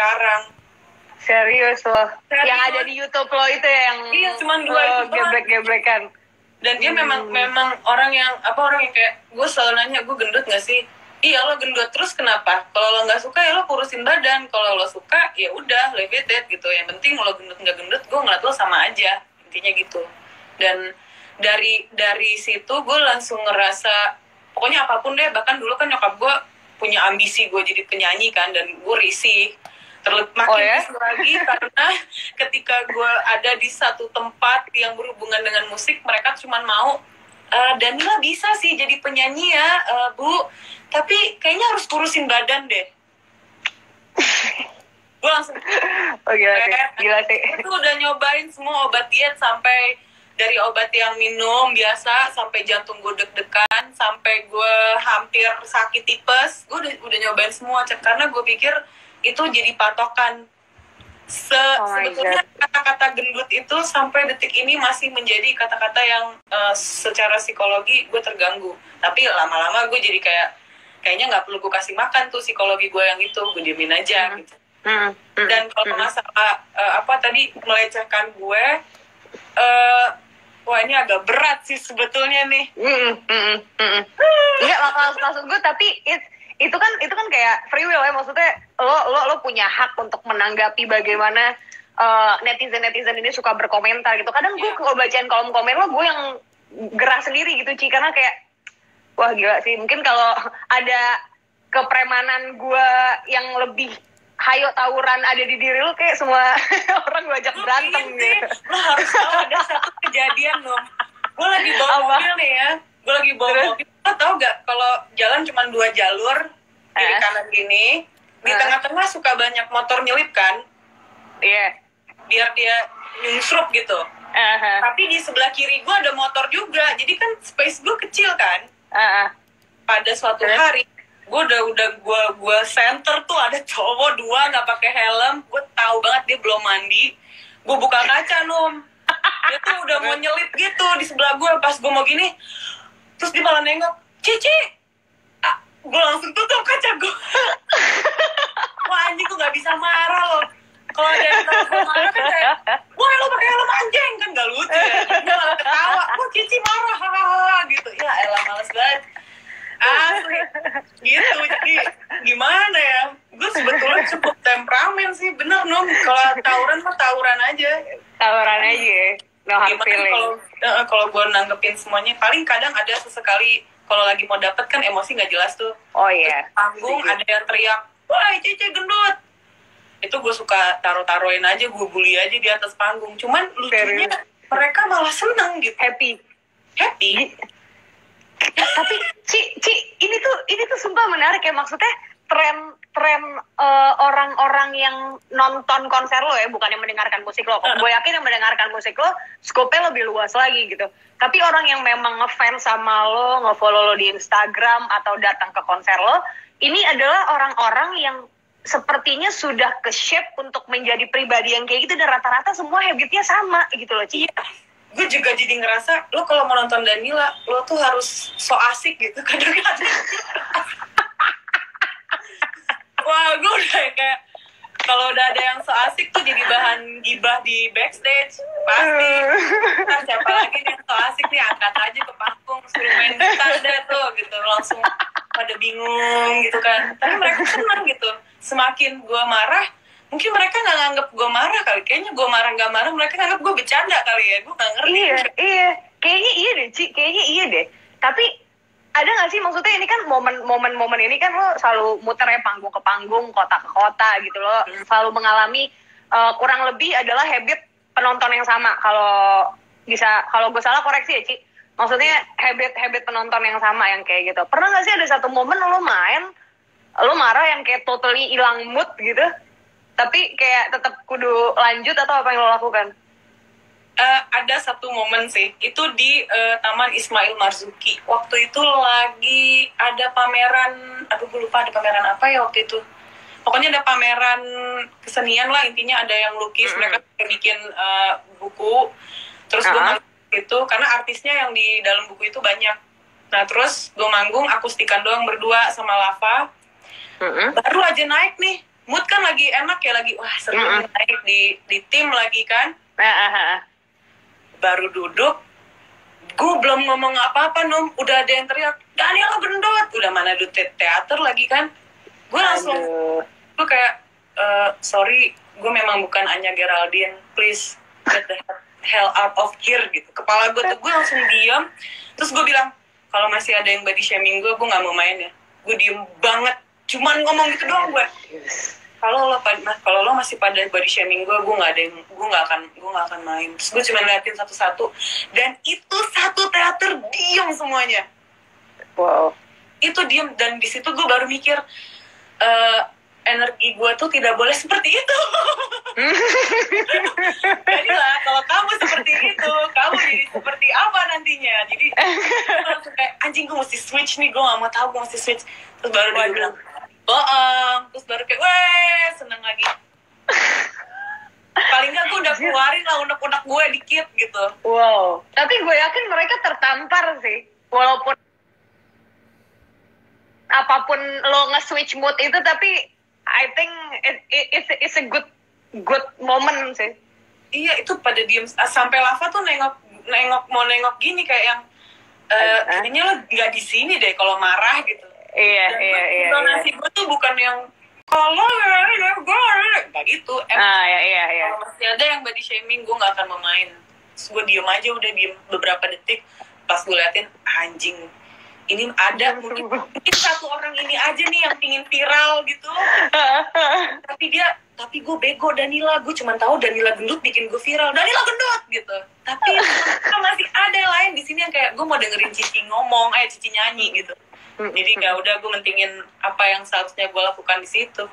sekarang. Serius loh. Serius. Yang ada di YouTube lo itu yang Iya, cuma 2 itu gebrek-gebrekan. Dan dia memang orang yang kayak gue selalu nanya, gue gendut nggak sih? Iya, lo gendut, terus kenapa? Kalau lo nggak suka ya lo kurusin badan, kalau lo suka ya udah leave it gitu. Yang penting lo gendut nggak gendut, gue ngeliat lo sama aja, intinya gitu. Dan dari situ gue langsung ngerasa pokoknya apapun deh. Bahkan dulu kan nyokap gue punya ambisi gue jadi penyanyi kan, dan gue risih makin risih lagi karena ketika gue ada di satu tempat yang berhubungan dengan musik, mereka cuma mau Danila bisa sih jadi penyanyi ya, Bu, tapi kayaknya harus kurusin badan deh. Gue langsung gila sih. Itu udah nyobain semua obat diet, sampai dari obat yang minum biasa sampai jantung gue deg-degan, sampai gue hampir sakit tipes. Gue udah nyobain semua, karena gue pikir itu jadi patokan. Sebetulnya kata-kata gendut itu sampai detik ini masih menjadi kata-kata yang secara psikologi gue terganggu. Tapi lama-lama gue jadi kayaknya nggak perlu gue kasih makan tuh psikologi gue yang itu, gue diemin aja gitu. Dan kalau masalah tadi melecehkan gue, wah ini agak berat sih sebetulnya nih. Enggak, maksud gue tapi itu kan kayak free will ya, maksudnya lo punya hak untuk menanggapi bagaimana netizen ini suka berkomentar gitu. Kadang gue kalau bacain kolom komen lo, gue yang gerah sendiri gitu Ci, karena kayak wah gila sih. Mungkin kalau ada kepremanan gue yang lebih hayo tawuran ada di diri lo, kayak semua orang gue ajak berantem gitu. Lo harus tahu ada satu kejadian loh. Gue lagi bawa mobil nih ya. Mobil. Lo tau gak kalau jalan cuma 2 jalur, kiri kanan gini, di tengah-tengah suka banyak motor nyelip kan? Iya. Biar dia nyungsrup gitu. Tapi di sebelah kiri gue ada motor juga, jadi kan space gue kecil kan? Pada suatu hari gue center tuh ada cowok 2 nggak pakai helm. Gue tahu banget dia belum mandi. Gue buka kaca dia tuh udah mau nyelip gitu di sebelah gue. Pas gue mau gini, terus dia malah nengok, Cici. Gue langsung tutup kaca gue. Wah anjing, gue nggak bisa marah loh. Kalau ada yang tahu gue marah kan kayak, wah lo pakai helm anjing, kan nggak lucu ya. Gue malah ketawa, wah Cici marah, hahaha gitu. Ya elah, males banget. Asli gitu. Jadi gimana ya, gue sebetulnya cukup temperamen sih, bener Nom. Kalau tawuran mah tawuran aja ya. No hard feeling. Kalau gue nanggepin semuanya, paling kadang ada sesekali kalau lagi mau dapet kan emosi nggak jelas tuh. Oh iya. Panggung ada yang teriak, wah Cici gendut. Itu gue suka taruh-taruhin aja, gue bully aja di atas panggung. Cuman lucunya mereka malah seneng gitu. Happy. Tapi Ci, ini tuh sumpah menarik ya, maksudnya tren orang-orang yang nonton konser lo ya, bukan yang mendengarkan musik lo. Gue yakin yang mendengarkan musik lo scope-nya lebih luas lagi gitu. Tapi orang yang memang ngefans sama lo, ngefollow lo di Instagram atau datang ke konser lo, ini adalah orang-orang yang sepertinya sudah ke-shape untuk menjadi pribadi yang kayak gitu, dan rata-rata semua habitnya sama gitu loh Ci. Iya. Gue juga jadi ngerasa, lo kalau mau nonton Danila, lo tuh harus so asik gitu kadang-kadang. Wah, gue udah kayak, kalau udah ada yang so asik tuh jadi bahan gibah di backstage, pasti. Nah, siapa lagi yang so asik nih, angkat aja ke panggung, suruh main gitar deh tuh, gitu. Langsung pada bingung gitu kan. Tapi mereka senang gitu. Semakin gue marah, mungkin mereka nggak nganggep gue marah kali. Kayaknya gue marah nggak marah, mereka nganggep gue bercanda kali ya. Gue nggak ngerti. Iya. Kayaknya iya deh, Ci. Kayaknya iya deh. Tapi ada nggak sih, maksudnya ini kan momen ini kan lo selalu muter ya, panggung ke panggung, kota ke kota gitu, lo selalu mengalami kurang lebih adalah habit penonton yang sama. Kalau gue salah koreksi ya Ci. Maksudnya habit penonton yang sama yang kayak gitu. Pernah nggak sih ada satu momen lo marah yang kayak totally hilang mood gitu, tapi kayak tetap kudu lanjut, atau apa yang lo lakukan? Ada satu momen sih, itu di Taman Ismail Marzuki. Waktu itu lagi ada pameran, gue lupa ada pameran apa ya waktu itu. Pokoknya ada pameran kesenian lah, intinya ada yang lukis, mereka bikin buku. Terus gue manggung itu, karena artisnya yang di dalam buku itu banyak. Nah terus gue manggung akustikan doang berdua sama Lava. Baru aja naik nih, mood kan lagi enak ya, lagi wah seru naik di tim lagi kan. Baru duduk, gue belum ngomong apa-apa udah ada yang teriak, Daniela gendut, udah mana teater lagi kan. Gue langsung, gue kayak, sorry, gue memang bukan Anya Geraldine, please get the hell out of here gitu. Kepala gue tuh, gue langsung diam, terus gue bilang, kalau masih ada yang body shaming gue gak mau main ya. Gue diem banget, cuman ngomong gitu doang gue. Kalau lo masih pada body shaming gue nggak akan main. Terus gue cuma ngeliatin satu-satu, dan itu satu teater diem semuanya. Wow. Itu diem, dan di situ gue baru mikir, energi gue tuh tidak boleh seperti itu. Jadilah kalau kamu seperti itu, kamu jadi seperti apa nantinya? Jadi langsung kayak anjing, gue mesti switch nih, gue nggak mau tahu, gue mesti switch. Terus baru dia bilang bohong, terus baru kayak weh seneng lagi. Paling nggak gue udah keluarin lah unek-unek gue dikit gitu. Wow. Tapi gue yakin mereka tertampar sih, walaupun apapun lo nge-switch mood itu, tapi I think it's a good moment sih. Iya, itu pada diem sampai Lava tuh nengok gini kayak yang kayaknya lo nggak di sini deh kalau marah gitu. Iya. Intonasi gue tuh bukan yang kalau nggak gitu. Iya. Kalau masih ada yang body shaming, gue nggak akan memain. Terus gue diem aja, udah diem beberapa detik. Pas gue liatin, anjing, ini ada mungkin satu orang ini aja nih yang pingin viral gitu. Tapi gue bego Danila, gue cuma tahu Danila gendut bikin gue viral, Danila gendut gitu. Tapi masih ada yang lain di sini yang kayak gue mau dengerin Cici ngomong, Cici nyanyi gitu. Jadi ya udah, gue mentingin apa yang seharusnya gue lakukan di situ.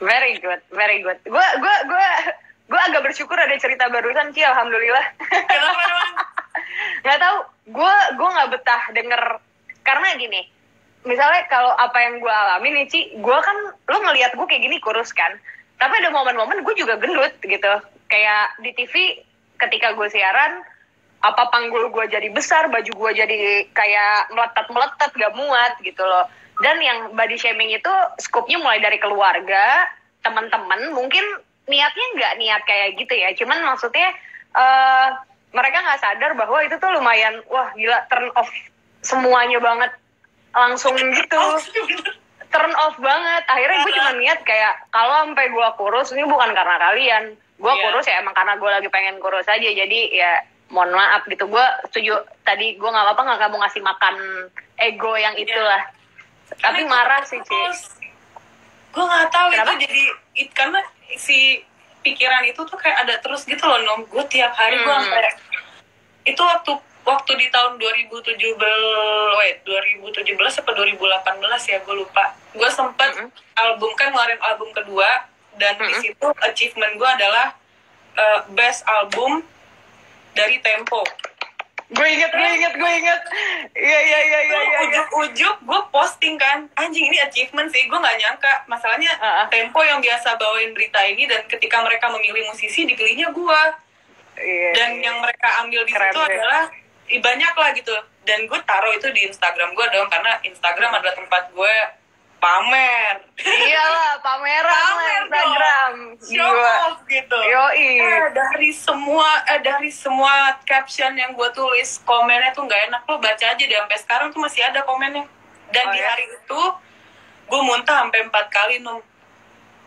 Very good. Gue agak bersyukur ada cerita barusan, Ci, alhamdulillah. Kenapa? Gak tahu, gue nggak betah denger, karena gini, misalnya kalau apa yang gue alami nih, Ci, gue kan, lo ngelihat gue kayak gini kurus kan, tapi ada momen-momen gue juga gendut gitu, kayak di TV ketika gue siaran, apa panggul gue jadi besar, baju gue jadi kayak meletet gak muat gitu loh. Dan yang body shaming itu skupnya mulai dari keluarga, teman-teman, mungkin niatnya nggak niat kayak gitu ya, cuman maksudnya mereka nggak sadar bahwa itu tuh lumayan, wah gila, turn off semuanya banget, langsung gitu, turn off banget. Akhirnya gue cuma niat kayak, kalau sampai gue kurus, ini bukan karena kalian, gue kurus ya emang karena gue lagi pengen kurus aja, jadi ya mohon maaf gitu. Gue setuju tadi, gue nggak apa-apa nggak mau ngasih makan ego yang itulah. Tapi marah sih, Ci. Gue nggak tahu. Kenapa? Itu jadi karena si pikiran itu tuh kayak ada terus gitu loh, Nom. Gue tiap hari gue sampai itu waktu di tahun 2017 atau 2018 ya, gue lupa. Gue sempet ngeluarin album kedua, dan di situ achievement gue adalah best album dari Tempo. Gue inget. Iya. Ujuk-ujuk gue posting kan, anjing ini achievement sih. Gue nggak nyangka, masalahnya Tempo yang biasa bawain berita ini, dan ketika mereka memilih musisi, dipilihnya gue. Dan yang mereka ambil di situ adalah banyak lah gitu. Dan gue taruh itu di Instagram gue dong, karena Instagram adalah tempat gue pamer. Iyalah, pameran Instagram. Show off gitu. Yoi. Dari semua caption yang gue tulis, komennya tuh nggak enak. Lo baca aja deh, sampai sekarang tuh masih ada komennya. Dan di hari itu gue muntah sampai 4 kali, Nom.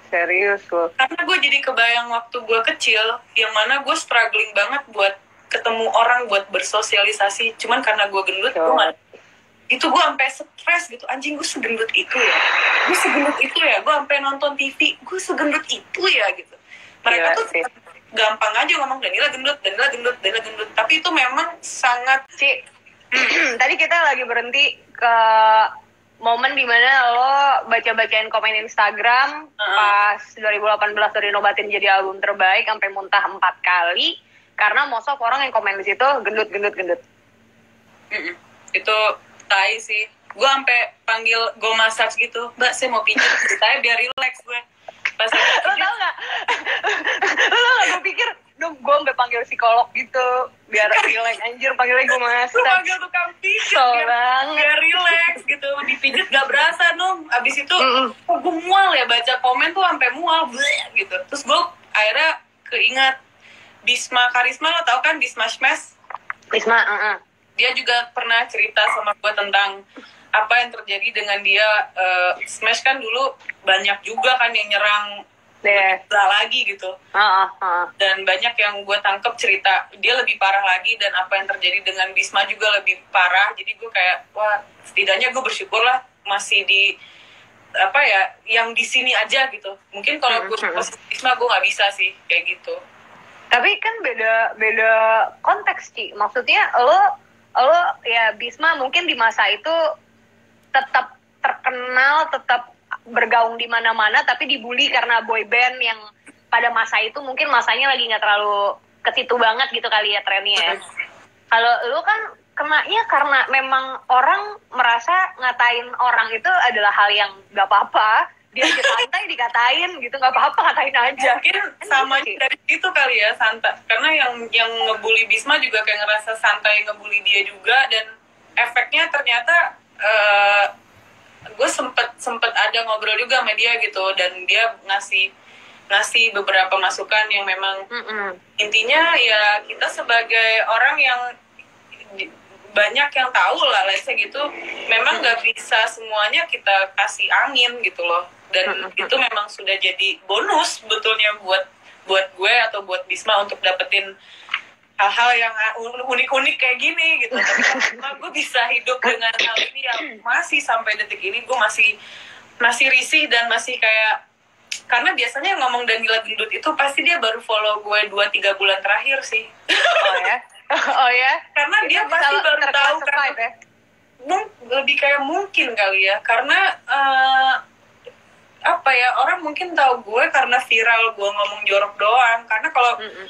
Serius lo? Karena gue jadi kebayang waktu gue kecil, yang mana gue struggling banget buat ketemu orang, buat bersosialisasi. Cuman karena gue gendut, gue nggak. Itu gue sampai stres gitu, anjing, gue segendut itu ya, gue sampai nonton TV, gue segendut itu ya gitu. Mereka tuh gampang aja ngomong Danila gendut, tapi itu memang sangat. Ci, tadi kita lagi berhenti ke momen dimana lo baca-bacain komen Instagram pas 2018 udah dinobatin jadi album terbaik sampai muntah 4 kali karena mosok orang yang komen di situ gendut. Itu tai sih. Gue sampai panggil go massage gitu, Mbak saya mau pijat ceritanya biar relax gue. Pas lo tau gak gue pikir gue sampai panggil si psikolog gitu biar relax. Anjir panggilnya gue mas. Lu panggil tukang pijat biar relax gitu, dipijit gak berasa dong. Abis itu gue mual ya baca komen tuh sampai mual gitu. Terus gue akhirnya keingat Bisma Karisma, lo tau kan Bisma Smash? Bisma, dia juga pernah cerita sama gue tentang apa yang terjadi dengan dia. Smash kan dulu banyak juga kan yang nyerang lagi gitu. Dan banyak yang gue tangkep cerita dia lebih parah lagi, dan apa yang terjadi dengan Bisma juga lebih parah. Jadi gue kayak, wah setidaknya gue bersyukur lah masih di apa ya, yang di sini aja gitu. Mungkin kalau gue Bisma gue nggak bisa sih kayak gitu. Tapi kan beda konteks Ci. Maksudnya lo ya Bisma mungkin di masa itu tetap terkenal, tetap bergaung di mana-mana, tapi dibully karena boy band yang pada masa itu mungkin masanya lagi nggak terlalu ke situ banget gitu kali ya trennya. Kalau lu kan kenanya karena memang orang merasa ngatain orang itu adalah hal yang nggak apa-apa, dia aja santai dikatain gitu, nggak apa-apa, katain aja. Mungkin sama dari itu kali ya, santai. Karena yang ngebully Bisma juga kayak ngerasa santai ngebully dia juga, dan efeknya ternyata gue sempet ada ngobrol juga sama dia gitu, dan dia ngasih beberapa masukan yang memang intinya ya kita sebagai orang yang banyak yang tahu lah gitu, memang nggak bisa semuanya kita kasih angin gitu loh, dan itu memang sudah jadi bonus sebetulnya buat gue atau buat Bisma untuk dapetin hal-hal yang unik-unik kayak gini gitu. Tapi gue bisa hidup dengan hal ini yang masih sampai detik ini gue masih risih dan masih kayak, karena biasanya yang ngomong Danila gendut itu pasti dia baru follow gue 2-3 bulan terakhir sih. Oh ya? Oh ya? Karena dia pasti baru tahu kan. Ya? Lebih kayak mungkin kali ya, karena apa ya, orang mungkin tahu gue karena viral gue ngomong jorok doang. Karena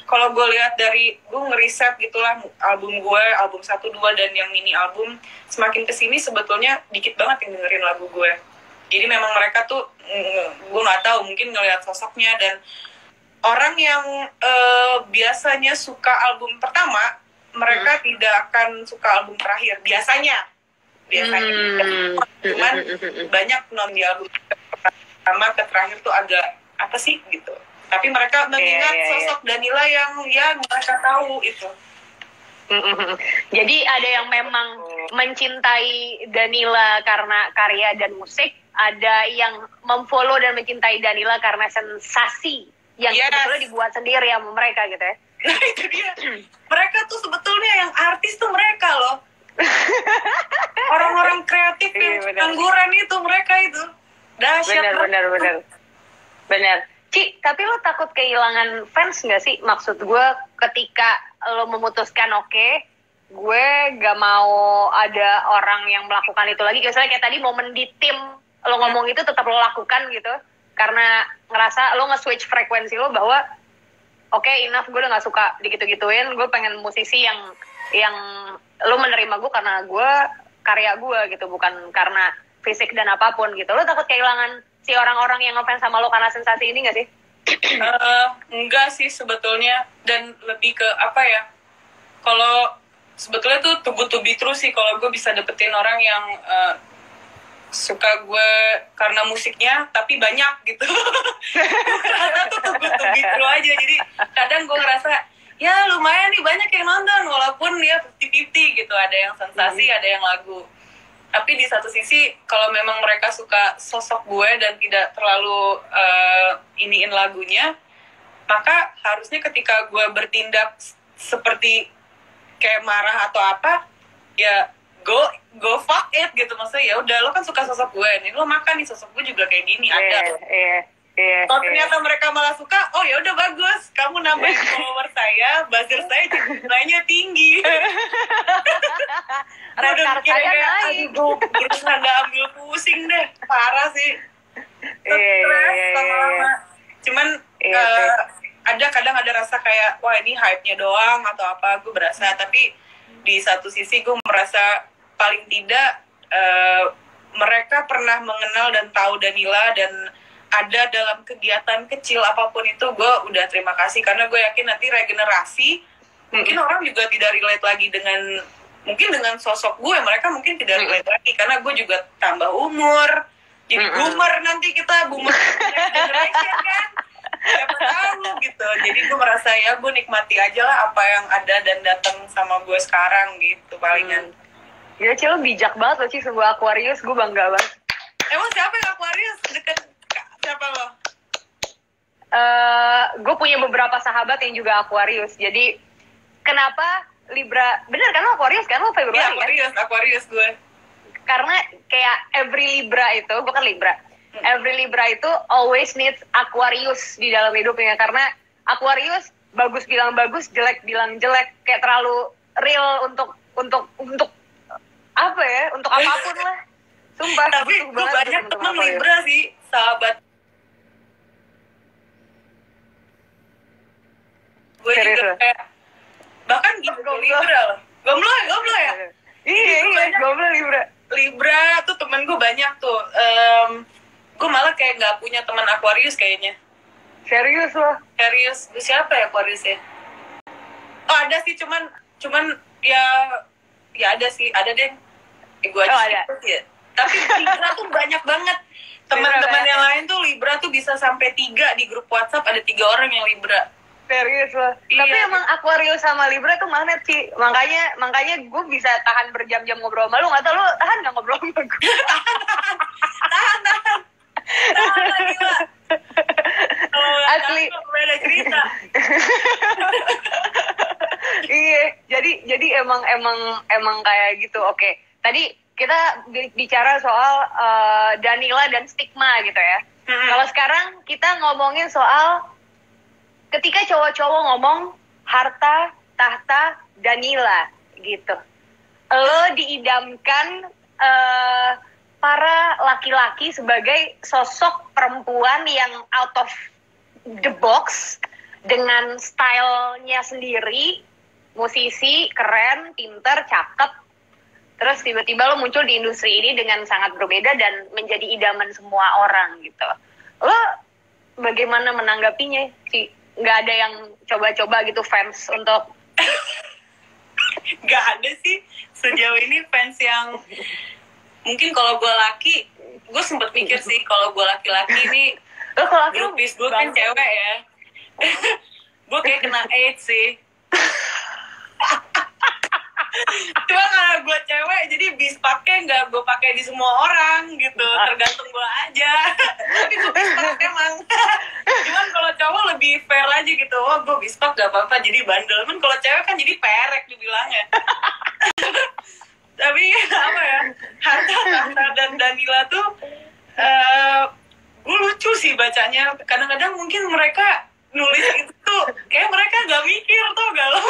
kalau gue lihat dari gue ngeriset gitulah album gue, album 1, 2 dan yang mini album, semakin kesini sebetulnya dikit banget yang dengerin lagu gue. Jadi memang mereka tuh gue nggak tahu, mungkin ngelihat sosoknya, dan orang yang biasanya suka album pertama mereka tidak akan suka album terakhir biasanya. Cuman banyak non di album pertama ke terakhir tuh agak apa sih gitu. Tapi mereka mengingat sosok Danila yang ya mereka tahu itu. Jadi ada yang memang mencintai Danila karena karya dan musik, ada yang memfollow dan mencintai Danila karena sensasi yang sebetulnya dibuat sendiri sama mereka gitu ya. Nah itu dia. Mereka tuh sebetulnya yang artis tuh mereka loh. Orang-orang kreatif yang pengangguran itu mereka itu. Dahsyat. Bener. Ci, tapi lo takut kehilangan fans nggak sih? Maksud gue ketika lo memutuskan gue gak mau ada orang yang melakukan itu lagi. Misalnya kayak tadi momen di tim lo ngomong itu tetap lo lakukan gitu, karena ngerasa lo nge-switch frekuensi lo bahwa enough, gue udah gak suka digitu-gituin, gue pengen musisi yang lo menerima gue karena gue karya gue gitu, bukan karena fisik dan apapun gitu. Lo takut kehilangan si orang-orang yang ngefans sama lo karena sensasi ini gak sih? Enggak sih sebetulnya, dan lebih ke apa ya, kalau sebetulnya tuh too good to be true sih kalau gue bisa dapetin orang yang suka gue karena musiknya tapi banyak gitu. Karena tuh too good to be true aja, jadi kadang gue ngerasa ya lumayan nih banyak yang nonton walaupun ya 50-50 gitu, ada yang sensasi ada yang lagu. Tapi di satu sisi kalau memang mereka suka sosok gue dan tidak terlalu iniin lagunya, maka harusnya ketika gue bertindak seperti kayak marah atau apa, ya go fuck it gitu. Maksudnya ya udah, lo kan suka sosok gue nih, lo makan nih sosok gue juga kayak gini. Kalau ternyata mereka malah suka, oh ya udah bagus, kamu nambahin follower saya, buzzer saya jumlahnya tinggi. Udah mikir kayak, aduh berusaha gak ambil pusing deh, parah sih. Stres lama-lama. Cuman kadang ada rasa kayak, wah ini hype-nya doang atau apa, gue berasa. Tapi di satu sisi gue merasa paling tidak mereka pernah mengenal dan tahu Danila, dan ada dalam kegiatan kecil apapun itu, gue udah terima kasih, karena gue yakin nanti regenerasi mungkin orang juga tidak relate lagi dengan sosok gue. Mereka mungkin tidak relate lagi karena gue juga tambah umur, jadi boomer, nanti kita boomer generation kan, siapa tahu gitu. Jadi gue merasa ya gue nikmati aja lah apa yang ada dan datang sama gue sekarang gitu palingan. Ya Ci, lo bijak banget lo Ci, sebuah Aquarius, gue bangga banget. Emang siapa yang Aquarius deket siapa lo? Gue punya beberapa sahabat yang juga Aquarius. Jadi kenapa Libra? Bener kan lo Aquarius kan, lo Februari ya, Aquarius gue. Karena kayak every Libra itu, gue kan Libra. Every Libra itu always needs Aquarius di dalam hidupnya, karena Aquarius bagus bilang bagus, jelek bilang jelek, kayak terlalu real untuk apa ya? Untuk apapun lah. Sumpah. Tapi gue banyak temen Libra sih, sahabat. Gue juga kayak bahkan gitu Libra loh. Gomblo ya? Iya, gomblo Libra tuh temen gue banyak tuh. Gue malah kayak nggak punya teman Aquarius kayaknya. Serius loh? Serius. Siapa ya Aquarius ya? Oh ada sih, cuman ya ada sih, ada deh. Gue aja sih ya. Tapi Libra tuh banyak banget. Teman-teman yang lain tuh Libra tuh bisa sampai 3 di grup WhatsApp, ada 3 orang yang Libra. Serius loh. Iya. Tapi emang Aquarius sama Libra tuh magnet sih. Makanya gue bisa tahan berjam-jam ngobrol sama lu. Nggak tau lu tahan nggak ngobrol sama gue? tahan. Gila. Asli. Beda cerita. Iya. Jadi emang kayak gitu. Oke. Tadi kita bicara soal Danila dan stigma gitu ya. Kalau sekarang kita ngomongin soal ketika cowok-cowok ngomong harta, tahta, Danila gitu. Lo diidamkan para laki-laki sebagai sosok perempuan yang out of the box dengan stylenya sendiri, musisi, keren, pinter, cakep. Terus tiba-tiba lo muncul di industri ini dengan sangat berbeda dan menjadi idaman semua orang gitu. Lo bagaimana menanggapinya sih? Nggak ada yang coba-coba gitu fans untuk nggak ada sih sejauh ini fans yang mungkin. Kalau gue laki, gue sempet mikir sih kalau gue laki-laki ini grupis gue kan cewek ya. Gue kayak kena AIDS sih. Cuma karena gue cewek jadi bis pakai nggak gue pakai di semua orang gitu, tergantung gue aja. Tapi gue bispak emang. Cuman kalau cowok lebih fair aja gitu, oh gue bispak gak apa-apa jadi bandel. Cuman kalau cewek kan jadi perek dibilangnya. Tapi apa ya, Harta dan Danila tuh gue lucu sih bacanya. Kadang-kadang mungkin mereka nulis itu tuh kayak mereka gak mikir tuh galau.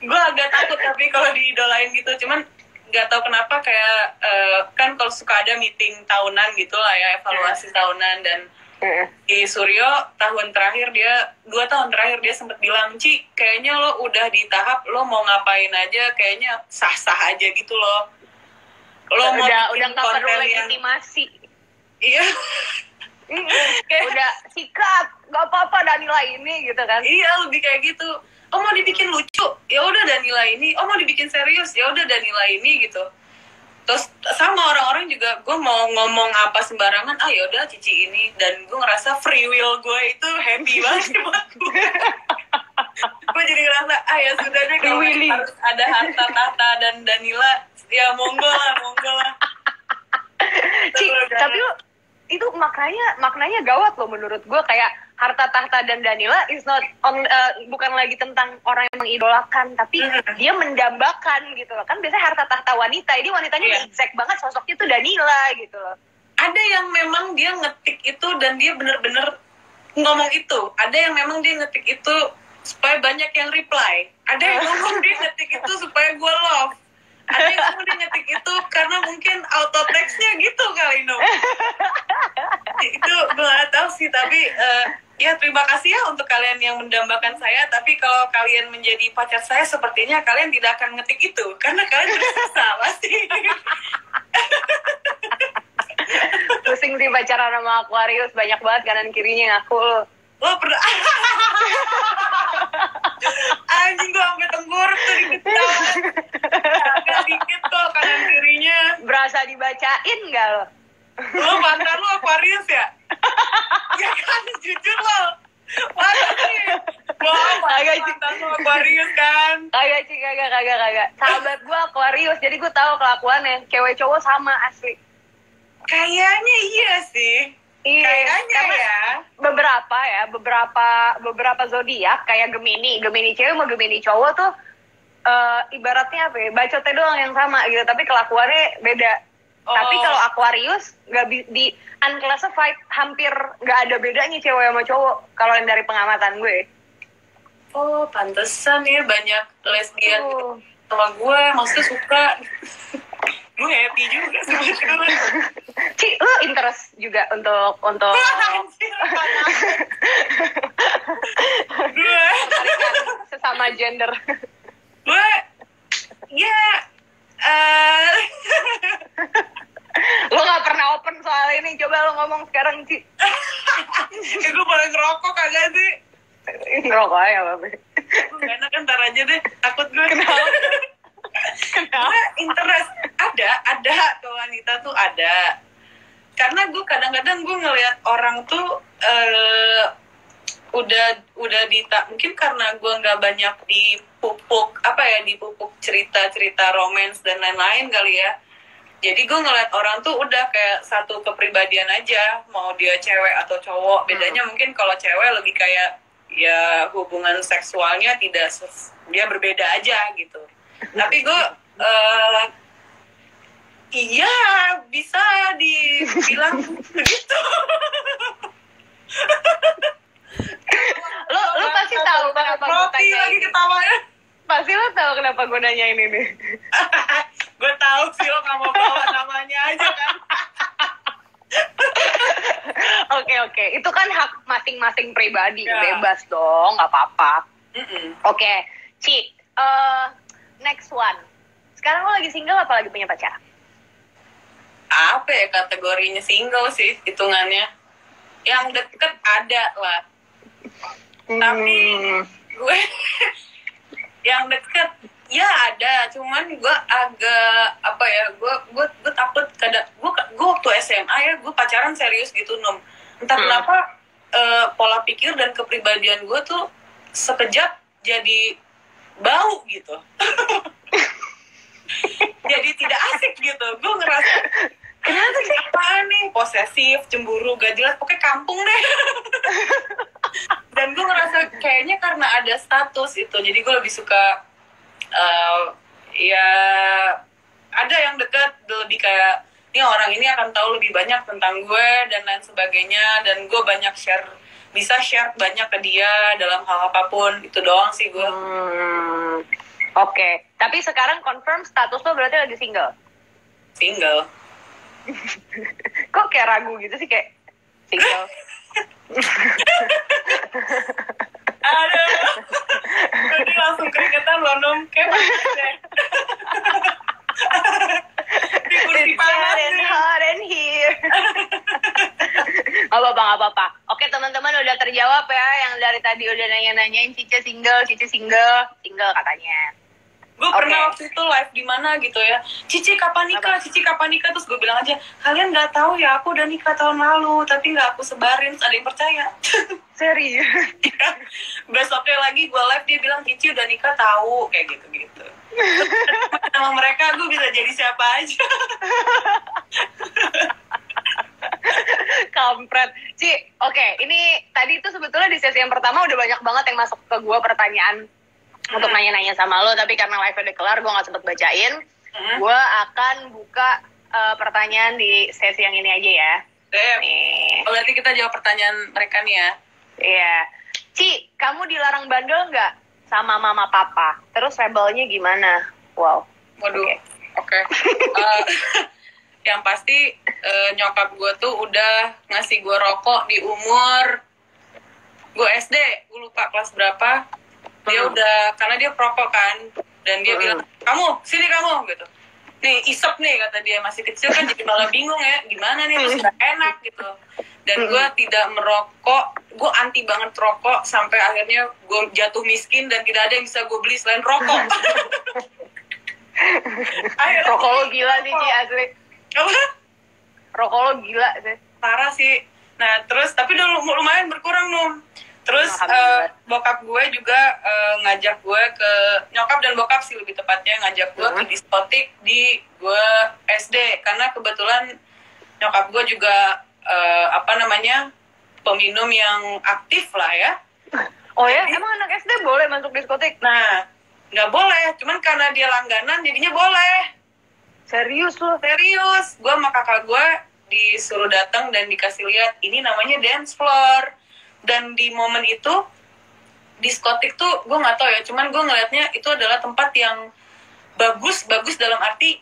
Gue agak takut tapi kalau diidolain gitu. Cuman nggak tahu kenapa kayak kan kalau suka ada meeting tahunan gitu lah ya, evaluasi tahunan. Dan di Suryo 2 tahun terakhir dia sempet bilang, Ci kayaknya lo udah di tahap lo mau ngapain aja kayaknya sah-sah aja gitu loh. Lo mau udah nggak perlu legitimasi. Iya. Udah sikat, nggak apa-apa Danila ini gitu kan? Iya, lebih kayak gitu. Oh mau dibikin lucu, ya udah Danila ini. Oh mau dibikin serius, ya udah Danila ini gitu. Terus sama orang-orang juga, gue mau ngomong apa sembarangan, ya udah Cici ini. Dan gue ngerasa free will gue itu happy banget buat gue. Gue jadi ngerasa, ya sudah deh kalau harus ada harta tahta dan Danila, ya monggo lah. Ci, tapi itu maknanya gawat loh menurut gue. Kayak harta tahta dan Danila is not bukan lagi tentang orang yang mengidolakan, tapi dia mendambakan gitu loh. Kan biasanya harta tahta wanita, ini wanitanya exact banget sosoknya tuh Danila gitu loh. Ada yang memang dia ngetik itu dan dia bener-bener ngomong itu. Ada yang memang dia ngetik itu supaya banyak yang reply. Ada yang ngomong dia ngetik itu supaya gue love. Ada yang ngomong dia ngetik itu karena mungkin auto text-nya gitu kali no. Itu gue gak tahu sih, tapi ya terima kasih ya untuk kalian yang mendambakan saya. Tapi kalau kalian menjadi pacar saya, sepertinya kalian tidak akan ngetik itu karena kalian tersiksa pasti. Pusing sih pacaran sama Aquarius, banyak banget kanan kirinya ngaku lo. Lo pernah Anjing gue sampai tengkurap tuh dikit agak dikit kok kanan kirinya. Berasa dibacain nggak lo? Lo mantan lo Aquarius ya? Ya kan, jujur lo. Mana sih? Wah, mantan lo Aquarius kan? Kagak sih, kagak. Sahabat gue Aquarius, jadi gue tahu kelakuannya. Cewek cowok sama asli. Kayaknya iya sih. Iya, kayaknya ya. Beberapa zodiak kayak Gemini cewek sama Gemini cowok tuh ibaratnya apa ya? Bacotnya doang yang sama gitu, tapi kelakuannya beda. Tapi kalau Aquarius nggak di unclassified, hampir nggak ada bedanya cewek sama cowok kalau yang dari pengamatan gue. Oh, pantesan ya banyak lesbian sama gue, maksudnya suka. Gue happy juga sebenarnya. Ci, lu interest juga untuk gue sesama gender. Gue ya Lu gak pernah open soal ini, coba lu ngomong sekarang, Ci. Gue boleh ngerokok kagak sih? Ngerokok aja, Babe. Gue gak enak, ntar aja deh, takut gue. Kenapa? Gue interest ada ke wanita tuh ada. Karena gue kadang-kadang gue ngelihat orang tuh udah mungkin karena gue nggak banyak dipupuk cerita romance dan lain-lain kali ya. Jadi gue ngeliat orang tuh udah kayak satu kepribadian aja, mau dia cewek atau cowok. Bedanya mungkin kalau cewek lebih kayak ya hubungan seksualnya dia berbeda aja gitu. Tapi gue iya bisa dibilang begitu. Lu pasti tahu kenapa gue tanya lagi ini. Ketawanya. Pasti lu tahu kenapa gue nanya ini nih. Gue tahu sih, lo nggak mau bawa namanya aja kan. Oke. Itu kan hak masing-masing pribadi, bebas dong, nggak apa-apa. Oke, Ci, next one. Sekarang lo lagi single apa lagi punya pacar? Apa ya kategorinya single sih hitungannya? Yang deket ada lah. Tapi gue yang deket ya ada, cuman gue agak apa ya, gue takut gue waktu SMA ya gue pacaran serius gitu entah kenapa pola pikir dan kepribadian gue tuh sekejap jadi bau gitu. Jadi tidak asik gitu. Gue ngerasa kenapa sih, apaan nih, posesif, cemburu, gak jelas, pokoknya kampung deh. Dan gue ngerasa kayaknya karena ada status itu, jadi gue lebih suka ya ada yang dekat, lebih kayak ini orang ini akan tahu lebih banyak tentang gue dan lain sebagainya, dan gue bisa share banyak ke dia dalam hal apapun. Itu doang sih gue. Oke. Tapi sekarang confirm status lo berarti lagi single? Single. Kok kayak ragu gitu sih, kayak single? Aduh, jadi langsung keringetan loh, Nom. Kayak panas deh. Di kursi panas nih. Hot in here. Gak apa-apa. Oke, teman-teman udah terjawab ya, yang dari tadi udah nanya-nanyain Cice single katanya. Gue pernah waktu itu live di mana gitu ya, Cici kapan nikah, terus gue bilang aja, kalian nggak tahu ya aku udah nikah tahun lalu, tapi nggak aku sebarin, ada yang percaya. Serius? Besoknya lagi gue live, dia bilang Cici udah nikah tahu, kayak gitu. Sama mereka gue bisa jadi siapa aja. Kampret. Ci, oke, ini tadi itu sebetulnya di sesi yang pertama udah banyak banget yang masuk ke gue pertanyaan untuk nanya-nanya sama lo, tapi karena live udah kelar gue gak sempet bacain. Gue akan buka pertanyaan di sesi yang ini aja ya. Nih. Berarti kita jawab pertanyaan mereka nih ya. Iya. Ci, kamu dilarang bandel gak sama mama papa? Terus rebelnya gimana? Wow. Waduh. Oke. Yang pasti nyokap gue tuh udah ngasih gue rokok di umur gue SD, gue lupa kelas berapa. Dia udah, karena dia perokok kan, dan dia bilang, sini kamu gitu, nih isep nih, kata dia, masih kecil kan jadi malah bingung ya, gimana nih, terus gak enak gitu. Dan gue tidak merokok, gue anti banget rokok sampai akhirnya gue jatuh miskin dan tidak ada yang bisa gue beli selain rokok. Rokok lo gila sih, Ci, asli. Apa? Rokok lo gila sih. Parah sih. Nah terus tapi udah lumayan berkurang Num. Terus bokap gue juga ngajak gue ke, nyokap dan bokap sih lebih tepatnya, ngajak gue ke diskotik di gue SD. Karena kebetulan nyokap gue juga peminum yang aktif lah ya. Oh ya? Jadi, emang anak SD boleh masuk diskotik? Nah, nggak boleh. Cuman karena dia langganan jadinya boleh. Serius loh? Serius. Gue sama kakak gue disuruh datang dan dikasih lihat, ini namanya dance floor. Dan di momen itu, diskotik tuh gue nggak tahu ya. Cuman gue ngeliatnya itu adalah tempat yang bagus dalam arti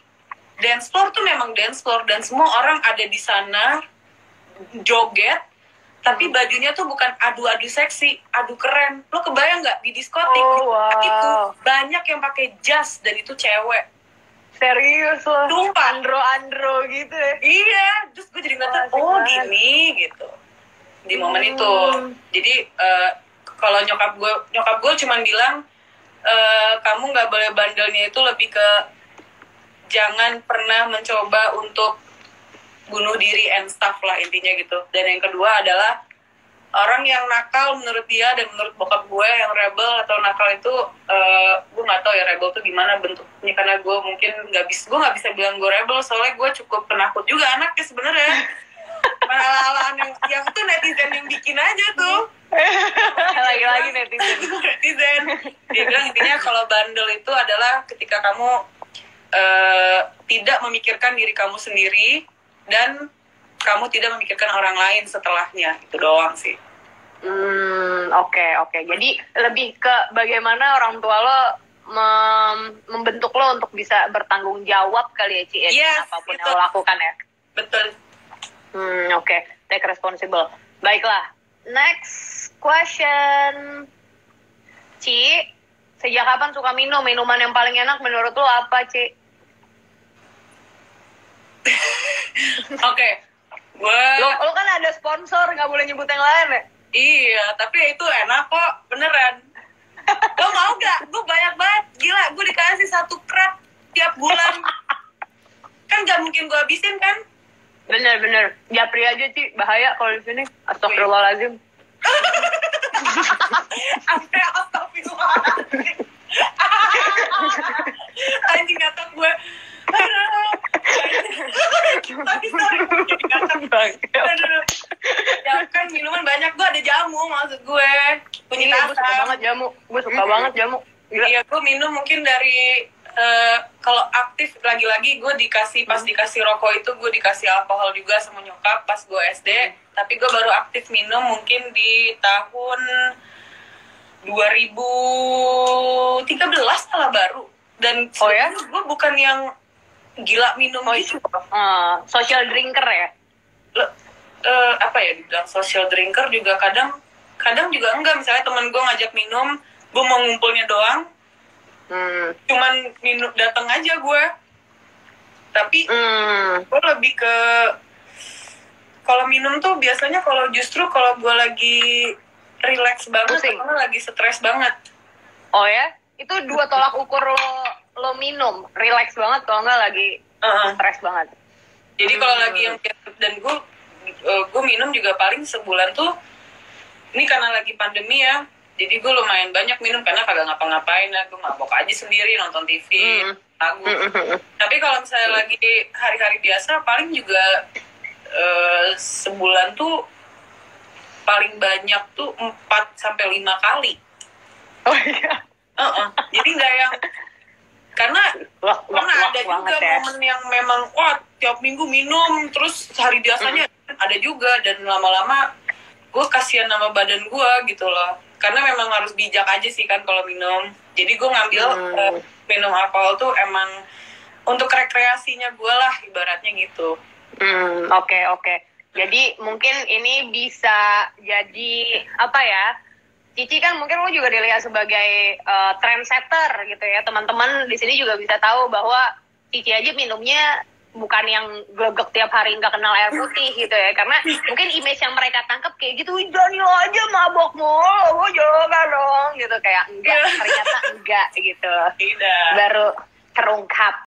dance floor tuh memang dance floor. Dan semua orang ada di sana joget, tapi bajunya tuh bukan adu-adu seksi, adu keren. Lo kebayang nggak di diskotik itu banyak yang pakai jas dan itu cewek. Serius loh? Sumpah. Andro gitu ya? Iya, terus gue jadi ngeliat, gini gitu di momen itu. Jadi kalau nyokap gue cuman bilang kamu nggak boleh bandelnya itu lebih ke jangan pernah mencoba untuk bunuh diri and stuff lah intinya gitu. Dan yang kedua adalah orang yang nakal menurut dia dan menurut bokap gue yang rebel atau nakal itu gue nggak tahu ya rebel tuh gimana bentuknya, karena gue mungkin nggak bisa bilang gue rebel soalnya gue cukup penakut juga anaknya sebenarnya. Ala-alaan yang itu netizen yang bikin aja tuh. Lagi-lagi netizen. Dia bilang intinya kalau bandel itu adalah ketika kamu tidak memikirkan diri kamu sendiri dan kamu tidak memikirkan orang lain setelahnya. Itu doang sih. Oke. Jadi lebih ke bagaimana orang tua lo membentuk lo untuk bisa bertanggung jawab kali ya, Ci, ya, yes, apapun yang lo lakukan ya. Betul. Oke. Take responsible. Baiklah. Next question. Ci, sejak kapan suka minum? Minuman yang paling enak menurut lo apa, Ci? Oke. Lo kan ada sponsor, nggak boleh nyebut yang lain ya? Iya, tapi itu enak kok, beneran. Lo mau gak? Gue banyak banget, gila. Gue dikasih 1 crate tiap bulan. Kan gak mungkin gue habisin kan? Bener. Japri aja, Ci. Bahaya kalau di sini. Astagfirullahaladzim. Astagfirullahaladzim. Anjing ngatak gue. Ya kan minuman banyak, gue ada jamu maksud gue. Gue suka banget jamu. Iya, gue minum mungkin dari kalau aktif lagi-lagi gue pas dikasih rokok itu gue dikasih alkohol juga sama nyokap pas gue SD. Tapi gue baru aktif minum mungkin di tahun 2013 malah baru. Dan gue bukan yang gila minum gitu. Social drinker ya? Dibilang social drinker juga kadang juga enggak. Misalnya temen gue ngajak minum, gue mau ngumpulnya doang, cuman minum datang aja gue. Tapi gue lebih ke kalau minum tuh biasanya kalau gue lagi relax banget atau lagi stres banget. Oh ya? Itu 2 tolak ukur lo minum, relax banget kalau nggak lagi stres banget. Jadi kalau lagi yang dan gue minum juga paling sebulan tuh, ini karena lagi pandemi ya, jadi gue lumayan banyak minum karena kagak ngapa-ngapain lah, gue mabok aja sendiri nonton TV, lagu. Tapi kalau misalnya lagi hari-hari biasa paling juga sebulan tuh paling banyak tuh 4-5 kali. Oh iya. Jadi nggak yang karena ada juga momen yang memang tiap minggu minum terus hari biasanya ada juga, dan lama-lama gue kasihan sama badan gue gitu loh, karena memang harus bijak aja sih kan kalau minum. Jadi gue ngambil minum alkohol tuh emang untuk rekreasinya gue lah ibaratnya gitu. Oke. Jadi mungkin ini bisa jadi apa ya? Cici kan mungkin lo juga dilihat sebagai trendsetter gitu ya. Teman-teman di sini juga bisa tahu bahwa Cici aja minumnya bukan yang glegek tiap hari nggak kenal air putih gitu ya, karena mungkin image yang mereka tangkap kayak gitu, Johnny aja mabok mulu, jangan dong gitu, kayak enggak, ternyata enggak gitu. Tidak. Baru terungkap.